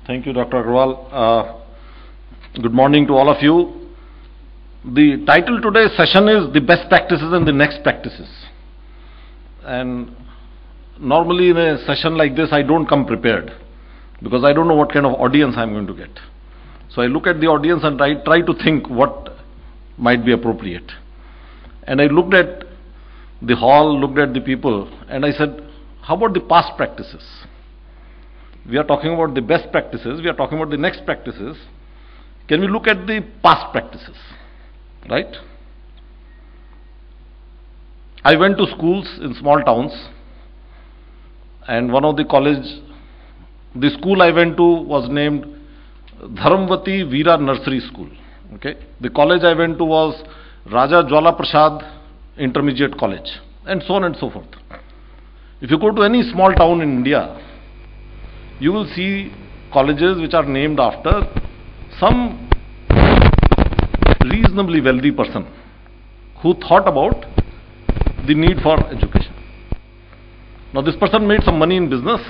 Thank you, Dr. Agarwal. Good morning to all of you. The title today's session is The Best Practices and the Next Practices. And normally in a session like this, I don't come prepared because I don't know what kind of audience I'm going to get. So I look at the audience and try to think what might be appropriate. And I looked at the hall, looked at the people, and I said, how about the past practices? We are talking about the best practices, we are talking about the next practices. Can we look at the past practices? Right? I went to schools in small towns, and one of the school I went to was named Dharamvati Veera Nursery School. Okay? The college I went to was Raja Jwala Prasad Intermediate College, and so on and so forth. If you go to any small town in India, you will see colleges which are named after some reasonably wealthy person who thought about the need for education. Now this person made some money in business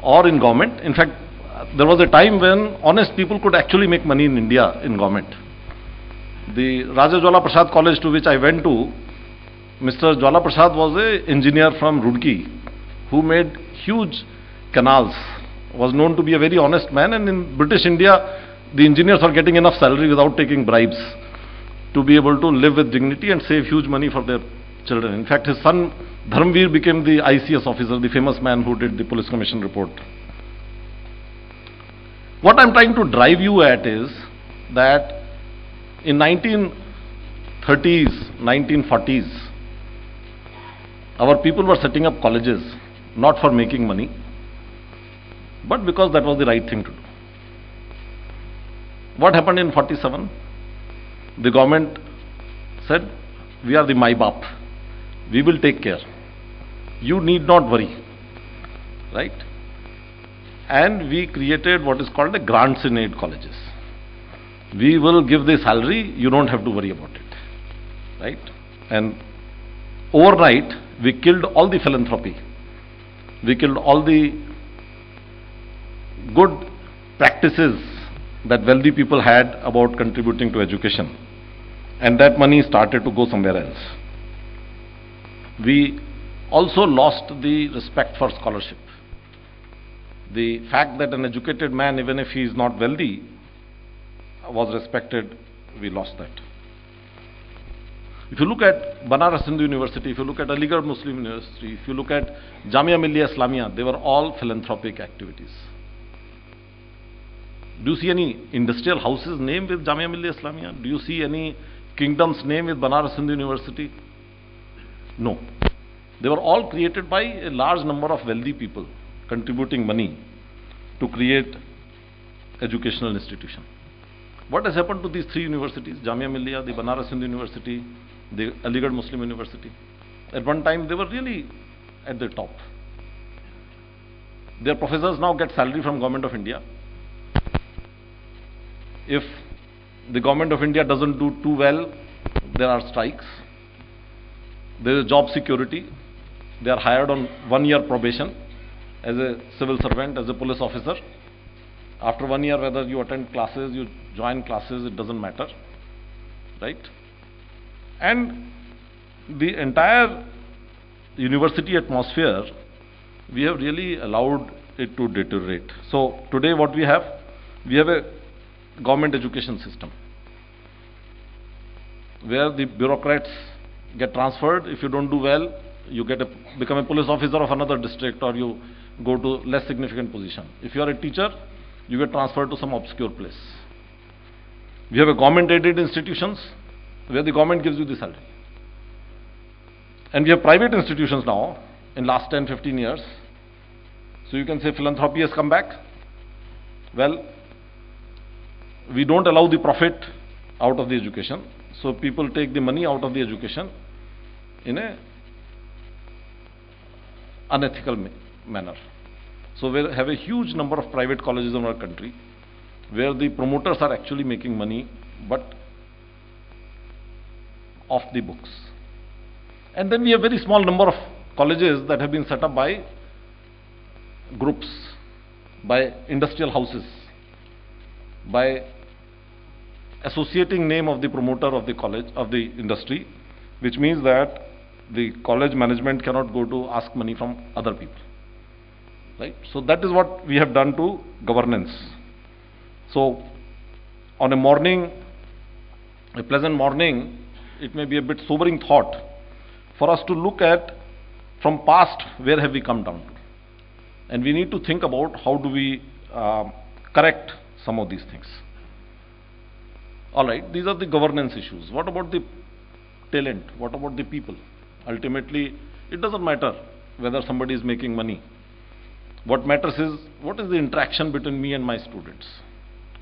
or in government. In fact, there was a time when honest people could actually make money in India in government. The Raja Jwala Prasad College to which I went to, Mr. Jwala Prasad was an engineer from Roorkee who made huge canals, was known to be a very honest man, and in British India the engineers are getting enough salary without taking bribes to be able to live with dignity and save huge money for their children. In fact, his son Dharamveer became the ICS officer, the famous man who did the police commission report. What I'm trying to drive you at is that in 1930s, 1940s, our people were setting up colleges not for making money, but because that was the right thing to do. What happened in 47? The government said, we are the Mai-Bap. We will take care. You need not worry. Right? And we created what is called a grants in aid colleges. We will give the salary, you don't have to worry about it. Right? And overnight, we killed all the philanthropy. We killed all the good practices that wealthy people had about contributing to education, and that money started to go somewhere else. We also lost the respect for scholarship. The fact that an educated man, even if he is not wealthy, was respected, we lost that. If you look at Banaras Hindu University, if you look at Aligarh Muslim University, if you look at Jamia Millia Islamia, they were all philanthropic activities. Do you see any industrial houses named with Jamia Millia Islamia? Do you see any kingdoms named with Banaras Hindu University? No. They were all created by a large number of wealthy people contributing money to create educational institutions. What has happened to these three universities, Jamia Millia, the Banaras Hindu University, the Aligarh Muslim University? At one time they were really at the top. Their professors now get salary from Government of India. If the Government of India doesn't do too well, there are strikes. There is job security. They are hired on 1 year probation as a civil servant, as a police officer. After 1 year, whether you attend classes, you join classes, it doesn't matter. Right? And the entire university atmosphere, we have really allowed it to deteriorate. So today what we have a government education system where the bureaucrats get transferred. If you don't do well, you become a police officer of another district, or you go to less significant position. If you are a teacher, you get transferred to some obscure place. We have a government aided institutions where the government gives you the salary. And we have private institutions now in last 10-15 years. So you can say philanthropy has come back. Well, we don't allow the profit out of the education, so people take the money out of the education in a unethical manner. So we have a huge number of private colleges in our country where the promoters are actually making money, but off the books. And then we have very small number of colleges that have been set up by groups, by industrial houses, by associating name of the promoter of the college, of the industry, which means that the college management cannot go to ask money from other people. Right? So that is what we have done to governance. So on a morning, a pleasant morning, it may be a bit sobering thought for us to look at from past where have we come down to. And we need to think about how do we correct some of these things. Alright, these are the governance issues. What about the talent? What about the people? Ultimately, it doesn't matter whether somebody is making money. What matters is, what is the interaction between me and my students?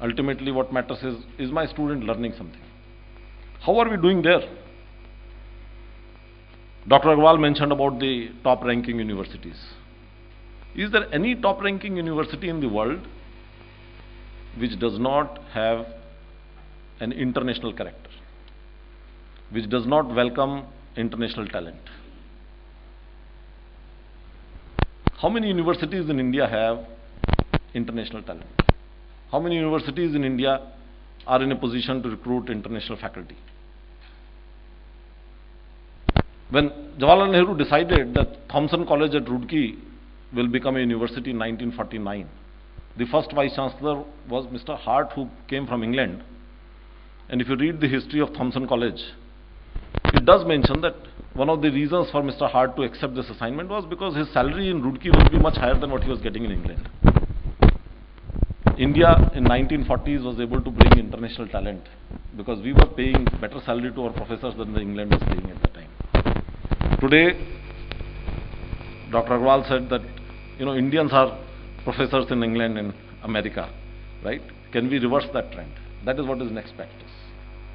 Ultimately, what matters is my student learning something? How are we doing there? Dr. Agarwal mentioned about the top ranking universities. Is there any top ranking university in the world which does not have an international character, which does not welcome international talent? How many universities in India have international talent? How many universities in India are in a position to recruit international faculty? When Jawaharlal Nehru decided that Thompson College at Roorkee will become a university in 1949, the first Vice Chancellor was Mr. Hart, who came from England. And if you read the history of Thompson College, it does mention that one of the reasons for Mr. Hart to accept this assignment was because his salary in Roorkee would be much higher than what he was getting in England. India in 1940s was able to bring international talent because we were paying better salary to our professors than the England was paying at the time. Today, Dr. Agarwal said that, Indians are professors in England and America, right? Can we reverse that trend? That is what is next practice.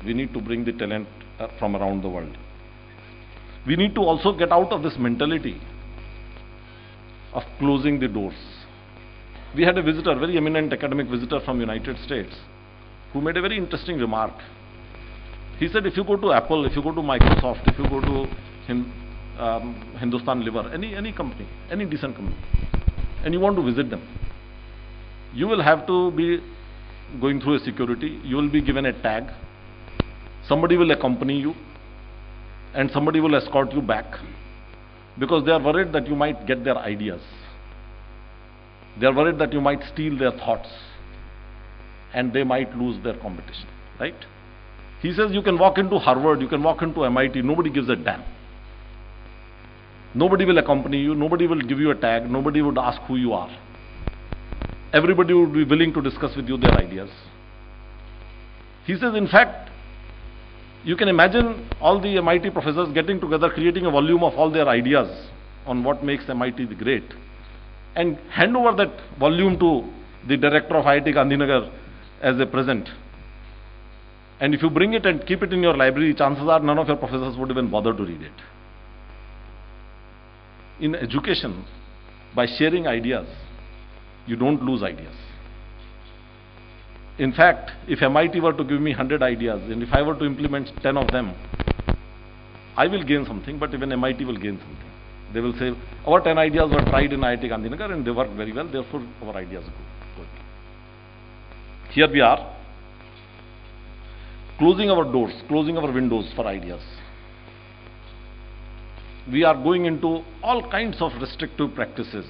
We need to bring the talent from around the world. We need to also get out of this mentality of closing the doors. We had a visitor, very eminent academic visitor from United States, who made a very interesting remark. He said, if you go to Apple, if you go to Microsoft, if you go to Hindustan Liver, any company, any decent company, and you want to visit them, you will have to be going through a security, you will be given a tag, somebody will accompany you, and somebody will escort you back, because they are worried that you might get their ideas. They are worried that you might steal their thoughts, and they might lose their competition, right? He says you can walk into Harvard, you can walk into MIT, nobody gives a damn. Nobody will accompany you, nobody will give you a tag, nobody would ask who you are. Everybody would be willing to discuss with you their ideas. He says, in fact, you can imagine all the MIT professors getting together, creating a volume of all their ideas on what makes MIT great, and hand over that volume to the director of IIT Gandhinagar as a present. And if you bring it and keep it in your library, chances are none of your professors would even bother to read it. In education, by sharing ideas, you don't lose ideas. In fact, if MIT were to give me 100 ideas, and if I were to implement 10 of them, I will gain something, but even MIT will gain something. They will say, our 10 ideas were tried in IIT Gandhinagar and they worked very well, therefore our ideas are good. Here we are, closing our doors, closing our windows for ideas. We are going into all kinds of restrictive practices.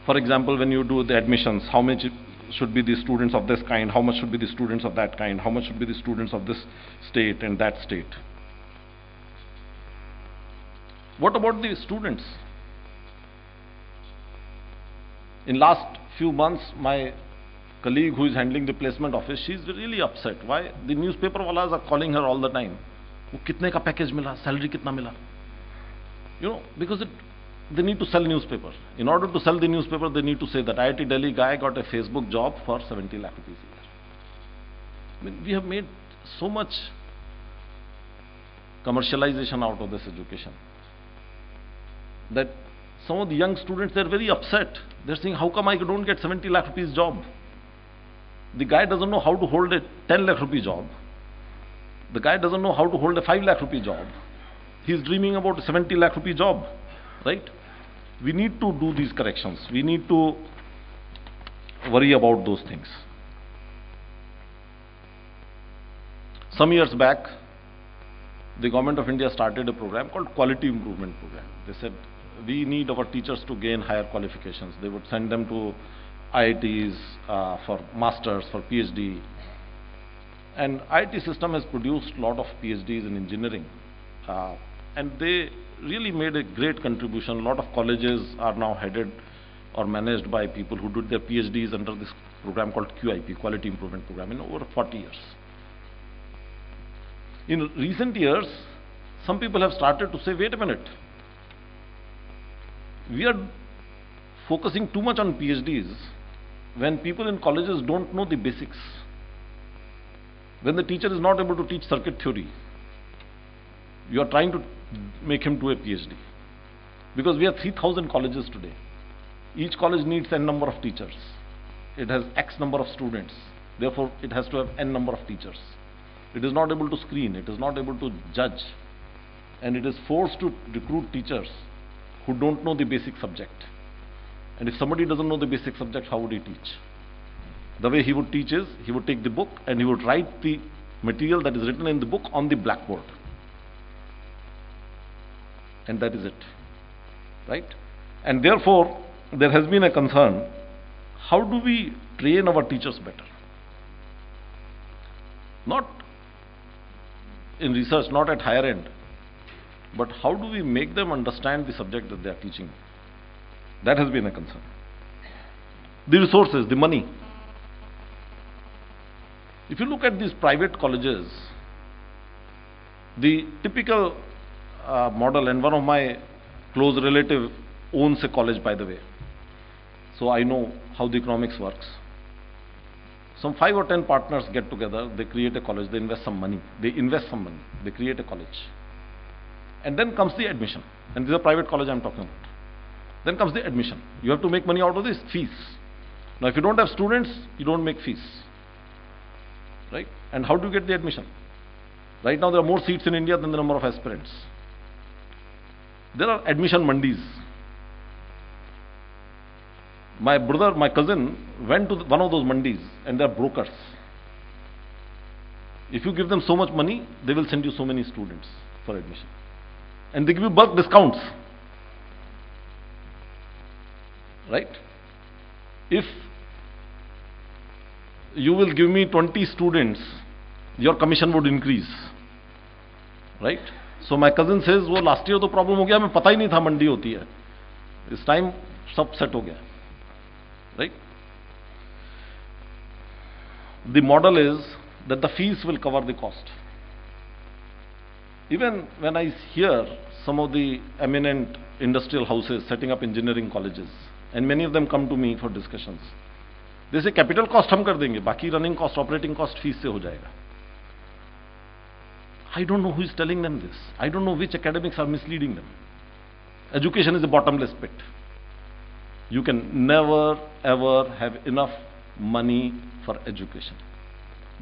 For example, when you do the admissions, how much should be the students of this kind, how much should be the students of that kind, how much should be the students of this state and that state. What about the students? In last few months, my colleague who is handling the placement office, she is really upset. Why? The newspaper wallahs are calling her all the time. वो कितने का package मिला, salary कितना मिला? Because they need to sell newspaper. In order to sell the newspaper, they need to say that IIT Delhi guy got a Facebook job for 70 lakh rupees a year. I mean, we have made so much commercialization out of this education that some of the young students, they're very upset. They're saying, how come I don't get 70 lakh rupees job? The guy doesn't know how to hold a 10 lakh rupee job. The guy doesn't know how to hold a 5 lakh rupee job. He's dreaming about a 70 lakh rupee job, right? We need to do these corrections. We need to worry about those things. Some years back, the government of India started a program called Quality Improvement Program. They said, we need our teachers to gain higher qualifications. They would send them to IITs for masters, for PhD. And IIT system has produced a lot of PhDs in engineering. And they really made a great contribution. A lot of colleges are now headed or managed by people who did their PhDs under this program called QIP, Quality Improvement Program, in over 40 years. In recent years, some people have started to say, wait a minute, we are focusing too much on PhDs when people in colleges don't know the basics. When the teacher is not able to teach circuit theory, you are trying to make him do a PhD. Because we have 3,000 colleges today. Each college needs n number of teachers. It has X number of students. Therefore, it has to have n number of teachers. It is not able to screen. It is not able to judge. And it is forced to recruit teachers who don't know the basic subject. And if somebody doesn't know the basic subject, how would he teach? The way he would teach is, he would take the book and he would write the material that is written in the book on the blackboard. And that is it. Right? And therefore, there has been a concern, how do we train our teachers better? Not in research, not at higher end, but how do we make them understand the subject that they are teaching? That has been a concern. The resources, the money. If you look at these private colleges, the typical model, and one of my close relative owns a college, by the way, so I know how the economics works. Some 5 or 10 partners get together, they create a college, they invest some money, they create a college. And then comes the admission. And this is a private college I'm talking about. Then comes the admission. You have to make money out of this, fees. Now if you don't have students, you don't make fees. Right? And how do you get the admission? Right now there are more seats in India than the number of aspirants. There are admission mandis. My brother, my cousin went to one of those mandis and they are brokers. If you give them so much money, they will send you so many students for admission. And they give you bulk discounts. Right? If you will give me 20 students, your commission would increase. Right? So my cousin says, वो last year तो problem हो गया, हमें पता ही नहीं था मंडी होती है. This time सब set हो गया. Right? The model is that the fees will cover the cost. Even when I hear some of the eminent industrial houses setting up engineering colleges, and many of them come to me for discussions, they say capital cost हम कर देंगे, बाकी running cost, operating cost fees से हो जाएगा. I don't know who is telling them this. I don't know which academics are misleading them. Education is a bottomless pit. You can never ever have enough money for education.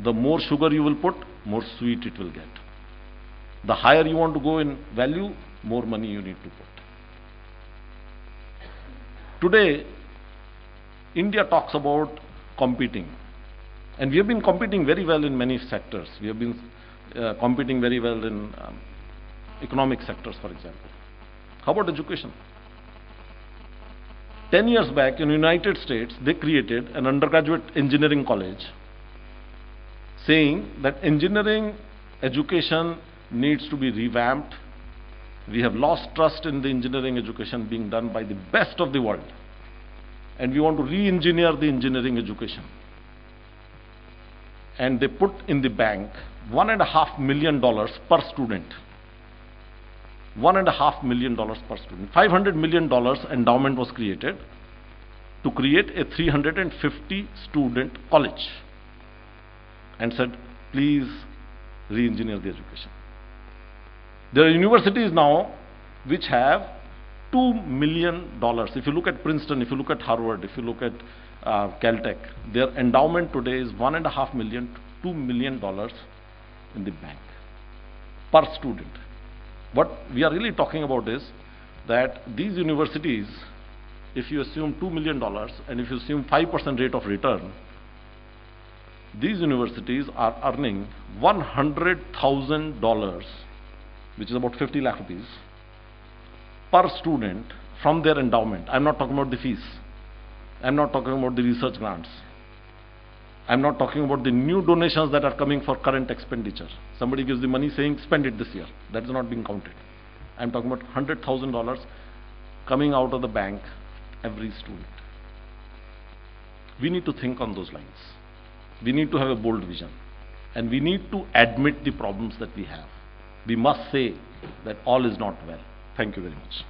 The more sugar you will put, more sweet it will get. The higher you want to go in value, more money you need to put. Today, India talks about competing. And we have been competing very well in many sectors. We have been competing very well in economic sectors, for example. How about education? 10 years back in the United States, they created an undergraduate engineering college saying that engineering education needs to be revamped. We have lost trust in the engineering education being done by the best of the world. And we want to re-engineer the engineering education. And they put in the bank $1.5 million per student. $1.5 million per student. $500 million endowment was created to create a 350 student college. And said, please re-engineer the education. There are universities now which have $2 million. If you look at Princeton, if you look at Harvard, if you look at Caltech, their endowment today is $1.5 million to $2 million in the bank per student. What we are really talking about is that these universities if you assume $2 million and if you assume 5% rate of return, these universities are earning $100,000, which is about 50 lakh rupees, per student from their endowment. I'm not talking about the fees. I'm not talking about the research grants. I'm not talking about the new donations that are coming for current expenditure. Somebody gives the money saying, spend it this year. That is not being counted. I'm talking about $100,000 coming out of the bank every student. We need to think on those lines. We need to have a bold vision. And we need to admit the problems that we have. We must say that all is not well. Thank you very much.